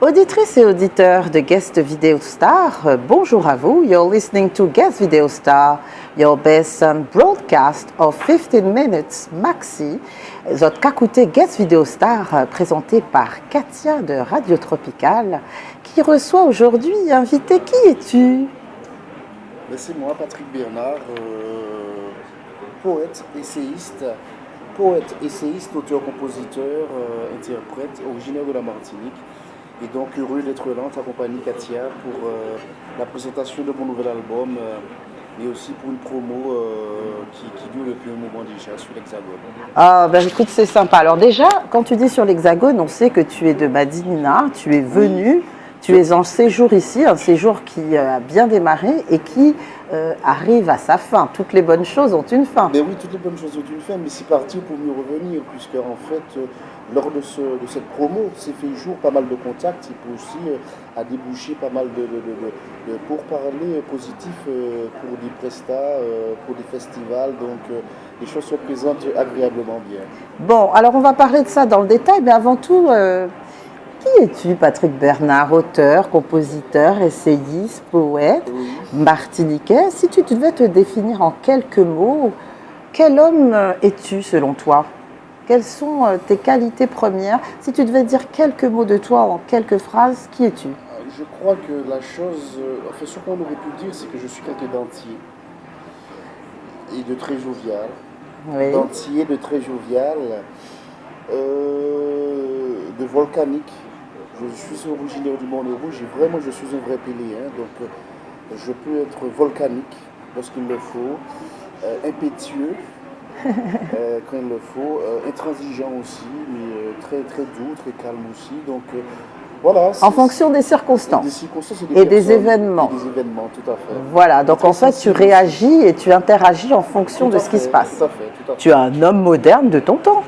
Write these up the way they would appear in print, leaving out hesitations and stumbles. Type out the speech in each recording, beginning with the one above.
Auditrices et auditeurs de Guest Video Star, bonjour à vous. You're listening to Guest Video Star, your best broadcast of 15 minutes maxi. Votre kakouté Guest Video Star, présenté par Katia de Radio Tropical, qui reçoit aujourd'hui invité. Qui es-tu? C'est moi, Patrick Bernard, poète, essayiste, auteur-compositeur, interprète, originaire de la Martinique. Et donc heureux d'être là en ta compagnie, Katia, pour la présentation de mon nouvel album, mais aussi pour une promo qui dure depuis un moment déjà sur l'Hexagone. Ah, ben écoute, c'est sympa. Alors déjà, quand tu dis sur l'Hexagone, on sait que tu es de Madinina, tu es venu, oui. Tu es en séjour ici, un séjour qui a bien démarré et qui arrive à sa fin. Toutes les bonnes choses ont une fin. Mais oui, toutes les bonnes choses ont une fin, mais c'est parti pour mieux revenir, puisque en fait, lors de cette promo, c'est fait jour pas mal de contacts, et puis aussi à déboucher pas mal de pourparlers positifs pour des prestats, pour des festivals, donc les choses se présentent agréablement bien. Bon, alors on va parler de ça dans le détail, mais avant tout, qui es-tu, Patrick Bernard, auteur, compositeur, essayiste, poète, oui. Martiniquais? Si tu devais te définir en quelques mots, quel homme es-tu selon toi? Quelles sont tes qualités premières? Si tu devais dire quelques mots de toi en quelques phrases, qui es-tu? Je crois que la chose, enfin ce qu'on aurait pu dire, c'est que je suis quelqu'un d'entier et de très jovial. Oui. D'entier, de très jovial, de volcanique. Je suis originaire du Mont Rouge et vraiment je suis un vrai péléen, donc je peux être volcanique lorsqu'il le faut, impétueux quand il le faut, intransigeant aussi, mais très très doux, très calme aussi. Donc voilà. En fonction des circonstances, et des événements. Et des événements, tout à fait. Voilà, donc en fait tu réagis et tu interagis en fonction de ce qui se passe. Tout à fait. Tu es un homme moderne de ton temps.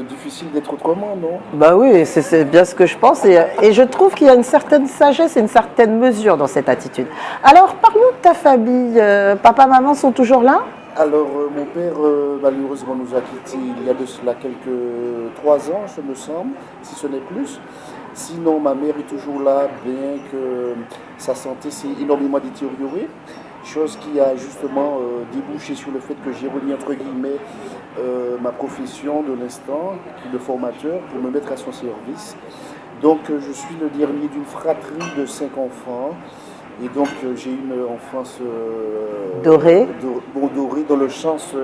Difficile d'être autrement, non? Bah oui, c'est bien ce que je pense et je trouve qu'il y a une certaine sagesse et une certaine mesure dans cette attitude. Alors, parle-nous de ta famille. Papa, maman sont toujours là? Alors, mon père, malheureusement, nous a quittés il y a de cela quelques 3 ans, je me semble, si ce n'est plus. Sinon, ma mère est toujours là, bien que sa santé s'est énormément détériorée. Chose qui a justement débouché sur le fait que j'ai relié entre guillemets ma profession de l'instant, de formateur, pour me mettre à son service. Donc je suis le dernier d'une fratrie de 5 enfants. Et donc j'ai eu une enfance dorée, dans le sens...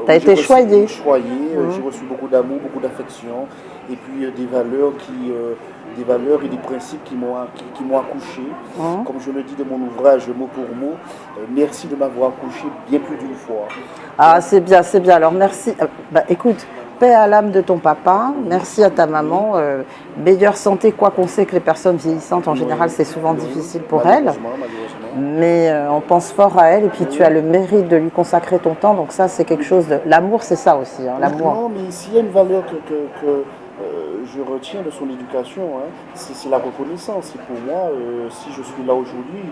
Tu as été choyé. J'ai reçu beaucoup d'amour, beaucoup d'affection, et puis des valeurs et des principes qui m'ont accouché. Comme je le dis dans mon ouvrage, mot pour mot, merci de m'avoir accouché bien plus d'une fois. Ah, c'est bien, c'est bien. Alors merci. Écoute, paix à l'âme de ton papa, merci à ta maman. Meilleure santé, quoi qu'on sait que les personnes vieillissantes, en général, c'est souvent difficile pour elles. Mais on pense fort à elle et puis tu as le mérite de lui consacrer ton temps. Donc ça, c'est quelque chose de... L'amour, c'est ça aussi, l'amour. Non, mais s'il y a une valeur que je retiens de son éducation, c'est la reconnaissance. Et pour moi, si je suis là aujourd'hui,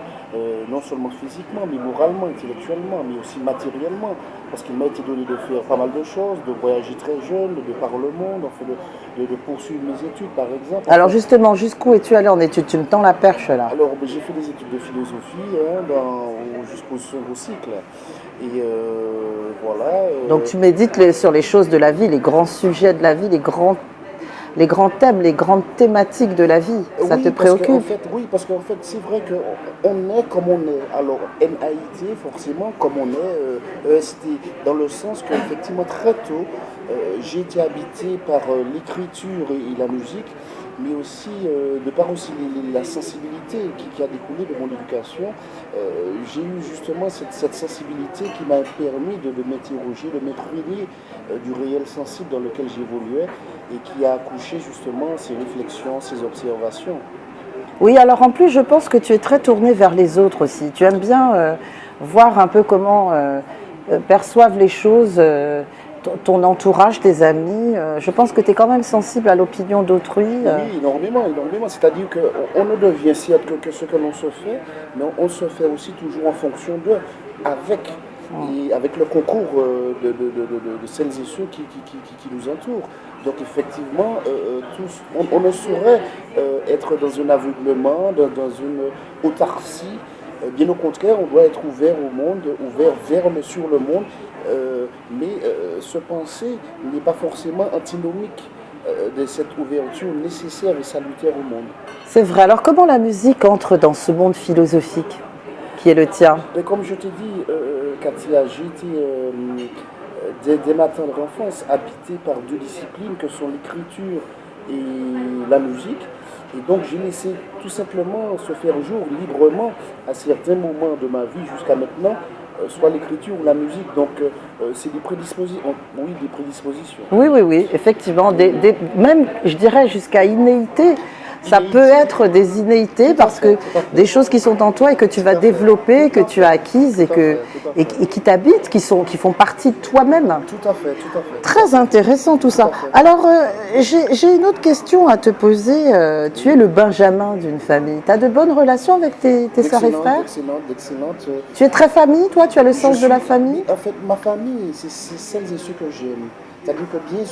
non seulement physiquement, mais moralement, intellectuellement, mais aussi matériellement, parce qu'il m'a été donné de faire pas mal de choses, de voyager très jeune, de par le monde, enfin de poursuivre mes études, par exemple. Alors justement, jusqu'où es-tu allé en études? Tu me tends la perche là. Alors, j'ai fait des études de philosophie jusqu'au second cycle. Et voilà. Donc tu médites sur les choses de la vie, les grands sujets de la vie, les grands thèmes, les grandes thématiques de la vie, ça te préoccupe? Oui, parce qu'en fait, c'est vrai qu'on est comme on est. Alors, MAIT, forcément, comme on est, EST, dans le sens qu'effectivement, très tôt, j'ai été habité par l'écriture et la musique, mais aussi, de par aussi la sensibilité qui a découlé de mon éducation, j'ai eu justement cette sensibilité qui m'a permis de m'interroger, de m'imprégner du réel sensible dans lequel j'évoluais et qui a accouché justement ces réflexions, ces observations. Oui, alors en plus, je pense que tu es très tourné vers les autres aussi. Tu aimes bien voir un peu comment perçoivent les choses ton entourage, tes amis. Je pense que tu es quand même sensible à l'opinion d'autrui. Oui, énormément. C'est-à-dire qu'on ne devient certes que ce que l'on se fait, mais on se fait aussi toujours en fonction d'eux, avec. et avec le concours de celles et ceux qui nous entourent. Donc effectivement, on ne saurait être dans un aveuglement, dans une autarcie. Bien au contraire, on doit être ouvert au monde, ouvert sur le monde, mais ce penser n'est pas forcément antinomique de cette ouverture nécessaire et salutaire au monde. C'est vrai. Alors comment la musique entre dans ce monde philosophique qui est le tien? Mais comme je t'ai dit, Katia, j'ai été dès ma tendre enfance habité par deux disciplines que sont l'écriture et la musique. Et donc j'ai laissé tout simplement se faire jour librement à certains moments de ma vie jusqu'à maintenant, soit l'écriture ou la musique. Donc c'est des prédispositions. Oui, des prédispositions. Oui, oui, oui, effectivement. Même, je dirais, jusqu'à innéité. Ça peut être des innéités parce que des choses qui sont en toi et que tu vas développer, que tu as acquises et qui t'habitent, qui font partie de toi-même. Tout à fait, tout à fait. Très intéressant tout ça. Alors, j'ai une autre question à te poser. Tu es le benjamin d'une famille. Tu as de bonnes relations avec tes sœurs et frères? D'excellentes. Tu es très famille, toi? Tu as le sens de la famille? En fait, ma famille, c'est celles et ceux que j'aime. C'est-à-dire que bien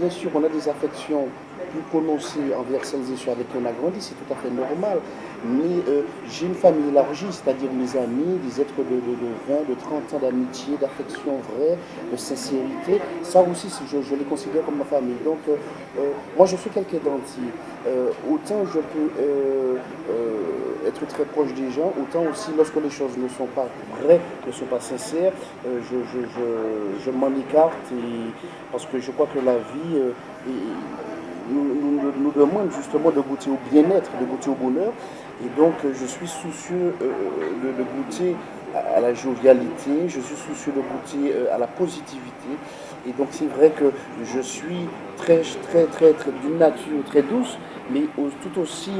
sûr, on a des affections plus prononcées envers celles et ceux avec qui on a grandi, c'est tout à fait normal. Mais j'ai une famille élargie, c'est-à-dire mes amis, des êtres de 20, de 30 ans d'amitié, d'affection vraie, de sincérité. Ça aussi, je les considère comme ma famille. Donc, moi, je suis quelqu'un d'anti. Autant je peux être très proche des gens, autant aussi lorsque les choses ne sont pas vraies, ne sont pas sincères, je m'en écarte parce que je crois que la vie nous demande justement de goûter au bien-être, de goûter au bonheur. Et donc je suis soucieux de goûter à la jovialité, je suis soucieux de goûter à la positivité. Et donc c'est vrai que je suis très d'une nature très douce, mais tout aussi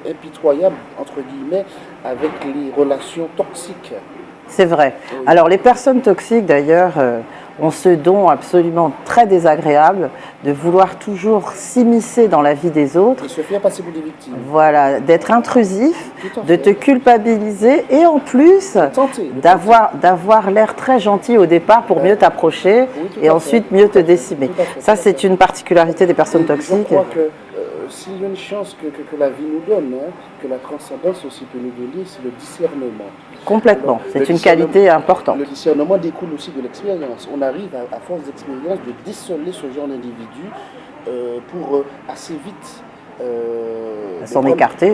impitoyable, entre guillemets, avec les relations toxiques. C'est vrai. Oui. Alors les personnes toxiques d'ailleurs ont ce don absolument très désagréable de vouloir toujours s'immiscer dans la vie des autres. Et se faire passer pour des victimes. Voilà, d'être intrusif, de te culpabiliser et en plus d'avoir l'air très gentil au départ pour mieux t'approcher et ensuite mieux te décimer. Ça c'est une particularité des personnes toxiques. Je crois que s'il y a une chance que la vie nous donne, que la transcendance aussi peut nous donner, c'est le discernement. Complètement, c'est une qualité importante. Le discernement découle aussi de l'expérience. On arrive à force d'expérience de déceler ce genre d'individu pour assez vite s'en écarter.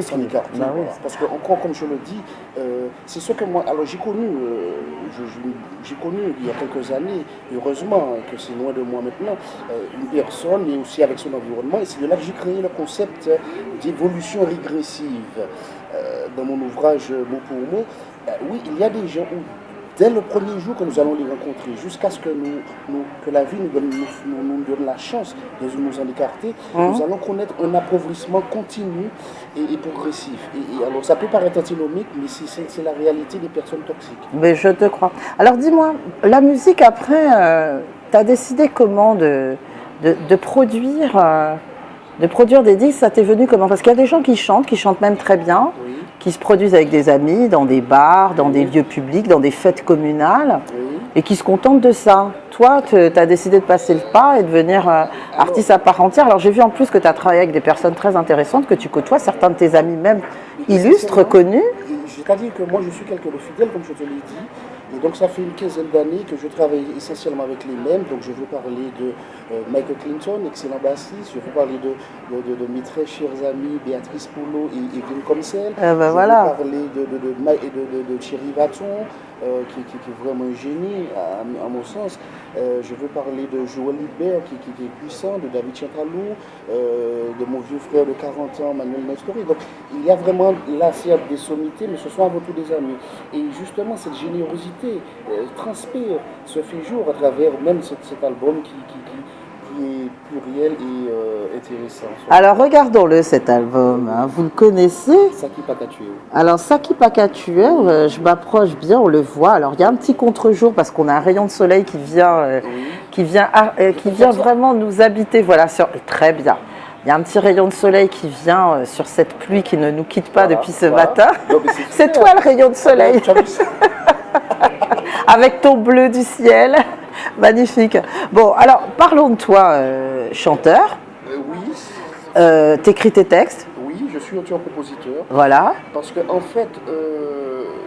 Bah oui. Parce que encore, comme je le dis, c'est ce que moi, alors j'ai connu il y a quelques années, heureusement que c'est loin de moi maintenant, une personne et aussi avec son environnement, et c'est de là que j'ai créé le concept d'évolution régressive dans mon ouvrage mot pour mot. Oui, il y a des gens où dès le premier jour que nous allons les rencontrer, jusqu'à ce que la vie nous donne la chance de nous en écarter, nous allons connaître un appauvrissement continu et progressif. Et alors, ça peut paraître antinomique, mais c'est la réalité des personnes toxiques. Mais je te crois. Alors, dis-moi, la musique, après, tu as décidé comment de produire des disques, ça t'est venu comment? Parce qu'il y a des gens qui chantent même très bien, oui, qui se produisent avec des amis, dans des bars, dans des lieux publics, dans des fêtes communales, et qui se contentent de ça. Toi, tu as décidé de passer le pas et de devenir artiste à part entière. Alors j'ai vu en plus que tu as travaillé avec des personnes très intéressantes, que tu côtoies, certains de tes amis même illustres, connus. C'est-à-dire que moi je suis quelqu'un de fidèle, comme je te l'ai dit. Et donc ça fait une quinzaine d'années que je travaille essentiellement avec les mêmes. Donc je veux parler de Michael Clinton, excellent bassiste. Je veux parler de mes très chers amis Béatrice Poulot et Vin Comsel. Je veux parler de Thierry Vaton, qui est vraiment un génie à mon sens. Je veux parler de Joël Hubert qui est puissant, de David Chantalou, de mon vieux frère de 40 ans, Manuel Nestori. Donc il y a vraiment là certes des sommités, mais ce sont avant tout des amis. Et justement cette générosité transpire, se fait jour à travers même cet album qui est pluriel et intéressant. Alors regardons-le cet album, hein. Vous le connaissez? Saki Pakatuel. Alors Saki Pakatuel, je m'approche bien, on le voit. Alors il y a un petit contre-jour parce qu'on a un rayon de soleil qui vient vraiment nous habiter. Voilà, très bien. Il y a un petit rayon de soleil qui vient sur cette pluie qui ne nous quitte pas depuis ce voilà. matin. C'est toi le rayon de soleil. Tu as vu ça? Avec ton bleu du ciel. Magnifique. Bon, alors parlons de toi, chanteur. Oui. T'écris tes textes. Oui, je suis auteur-compositeur. Voilà. Parce que en fait,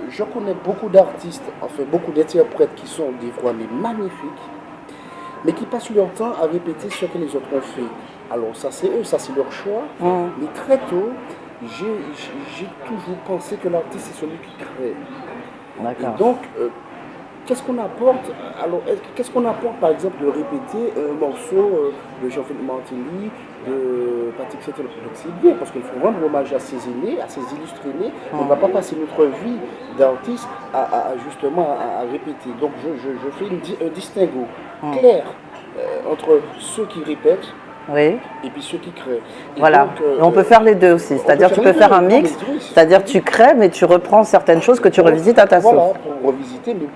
je connais beaucoup d'artistes, enfin beaucoup d'interprètes qui sont des voix magnifiques, mais qui passent leur temps à répéter ce que les autres ont fait. Alors ça c'est eux, ça c'est leur choix. Mais très tôt, j'ai toujours pensé que l'artiste c'est celui qui crée. D'accord. Et donc, qu'est-ce qu'on apporte? Alors, qu'est-ce qu'on apporte par exemple de répéter un morceau de Jean-Philippe Martelly, de Patrick Châtel? C'est bien parce qu'il faut rendre hommage à ses aînés, à ses illustres aînés. On ne va pas passer notre vie d'artiste justement à répéter. Donc je fais un distinguo clair entre ceux qui répètent oui. et puis ceux qui créent. Et voilà, donc, on peut faire les deux aussi, c'est-à-dire tu peux faire un mix, c'est-à-dire tu crées mais tu reprends certaines choses que tu revisites à ta sauce. Voilà, pour revisiter, mais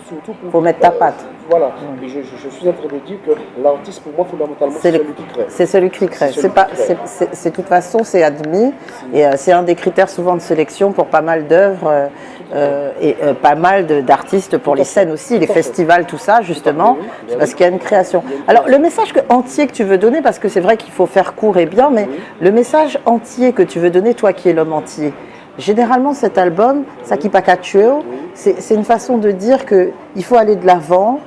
surtout pour... Faut mettre ta patte. Voilà, et je suis en train de dire que l'artiste pour moi fondamentalement c'est celui qui crée. C'est celui qui crée, c'est de toute façon c'est admis et c'est un des critères souvent de sélection pour pas mal d'œuvres et pas mal d'artistes pour les scènes aussi, les festivals, tout ça justement, parce qu'il y a une création. Alors le message entier que tu veux donner, parce que c'est vrai qu'il faut faire court et bien, mais le message entier que tu veux donner, toi qui es l'homme entier, généralement cet album, Saki Pakachueo, c'est une façon de dire qu'il faut aller de l'avant,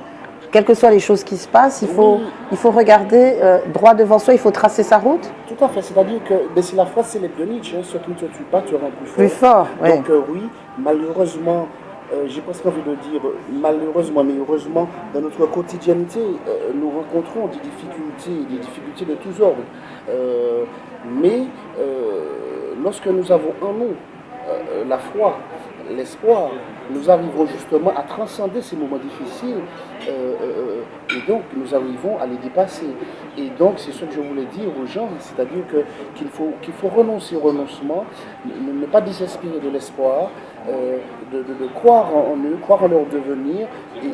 quelles que soient les choses qui se passent, il faut regarder droit devant soi, il faut tracer sa route. Tout à fait, c'est-à-dire que c'est la phrase célèbre de Nietzsche, ce qui ne te tue pas te rend plus fort. Plus fort, oui. Donc oui, malheureusement, j'ai presque envie de dire malheureusement, mais heureusement, dans notre quotidienneté, nous rencontrons des difficultés de tous ordres. Mais lorsque nous avons en nous la foi, l'espoir, nous arrivons justement à transcender ces moments difficiles et donc nous arrivons à les dépasser. Et donc c'est ce que je voulais dire aux gens, c'est-à-dire qu'il faut renoncer au renoncement, ne pas désespérer de l'espoir, de croire en eux, croire en leur devenir, et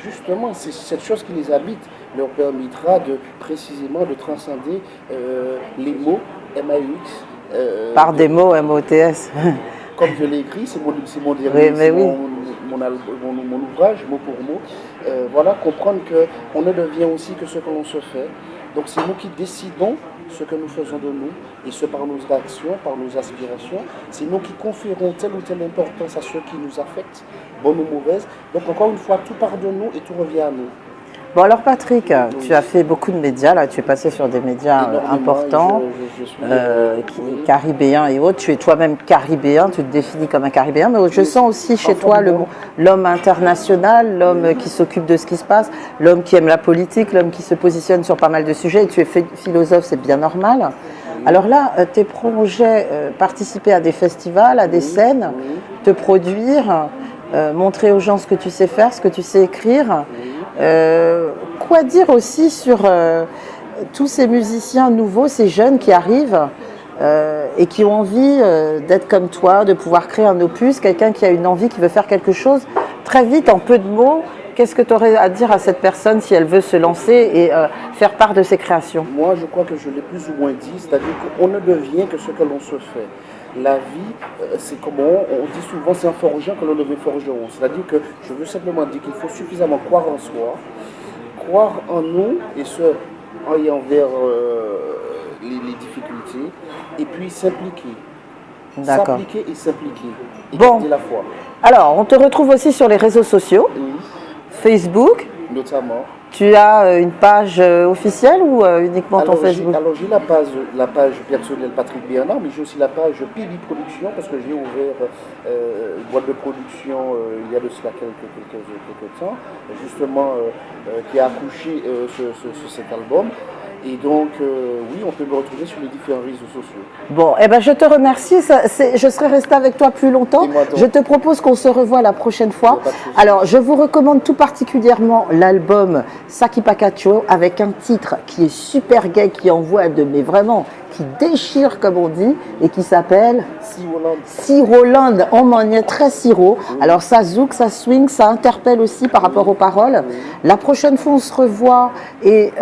justement c'est cette chose qui les habite leur permettra précisément de transcender les mots MAUX. Par des mots MOTS. Comme je l'ai écrit, c'est mon dernier, mon ouvrage, mot pour mot. Voilà, comprendre qu'on ne devient aussi que ce que l'on se fait. Donc c'est nous qui décidons ce que nous faisons de nous, et ce par nos actions, par nos aspirations. C'est nous qui conférons telle ou telle importance à ceux qui nous affectent, bonne ou mauvaise. Donc encore une fois, tout part de nous et tout revient à nous. Bon alors Patrick, tu as fait beaucoup de médias, là, tu es passé sur des médias importants, caribéens et autres. Tu es toi-même caribéen, tu te définis comme un caribéen, mais je sens aussi chez toi l'homme international, l'homme qui s'occupe de ce qui se passe, l'homme qui aime la politique, l'homme qui se positionne sur pas mal de sujets. Et tu es philosophe, c'est bien normal. Alors là, tes projets, participer à des festivals, à des scènes, te produire, montrer aux gens ce que tu sais faire, ce que tu sais écrire. Quoi dire aussi sur tous ces musiciens nouveaux, ces jeunes qui arrivent et qui ont envie d'être comme toi, de pouvoir créer un opus, quelqu'un qui a une envie, qui veut faire quelque chose très vite, en peu de mots. Qu'est-ce que tu aurais à dire à cette personne si elle veut se lancer et faire part de ses créations? Moi, je crois que je l'ai plus ou moins dit, c'est-à-dire qu'on ne devient que ce que l'on se fait. La vie, c'est comme on dit souvent, c'est en forgeant que l'on devient forgeron. C'est-à-dire que je veux simplement dire qu'il faut suffisamment croire en soi, croire en nous, et ce, en ayant vers les difficultés, et puis s'impliquer. D'accord. S'appliquer et s'impliquer. Et bon, garder la foi. Alors, on te retrouve aussi sur les réseaux sociaux, Facebook. Notamment. Tu as une page officielle ou uniquement ton Facebook? Alors j'ai la page personnelle Patrick Bernard, mais j'ai aussi la page Pibi Production, parce que j'ai ouvert une boîte de production il y a de cela quelques temps, justement qui a accouché cet album. Et donc, oui, on peut me retrouver sur les différents réseaux sociaux. Bon, eh ben, je te remercie. Je serai restée avec toi plus longtemps. Je te propose qu'on se revoie la prochaine fois. Alors, je vous recommande tout particulièrement l'album Saki Pakachueo avec un titre qui est super gay, qui envoie mais vraiment, qui déchire comme on dit, et qui s'appelle Siroland. On m'en est très siro. Alors ça zouk, ça swing, ça interpelle aussi par rapport aux paroles. La prochaine fois, on se revoit et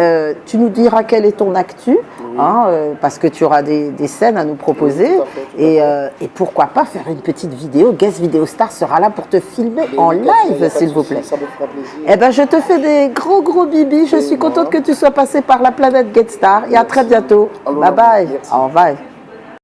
tu nous diras quelle est ton actu, hein, parce que tu auras des scènes à nous proposer. Oui, tout à fait, tout à fait. Et pourquoi pas faire une petite vidéo. Guest Vidéo Star sera là pour te filmer Mais en oui, Katia, y a live, pas de s'il vous souci, plaît. ça me fera plaisir. Eh ben, je te fais des gros bibis. Je Et suis moi. contente que tu sois passé par la planète Get Star. Et à très Merci. bientôt. Alors, Bye bye. merci. Au revoir.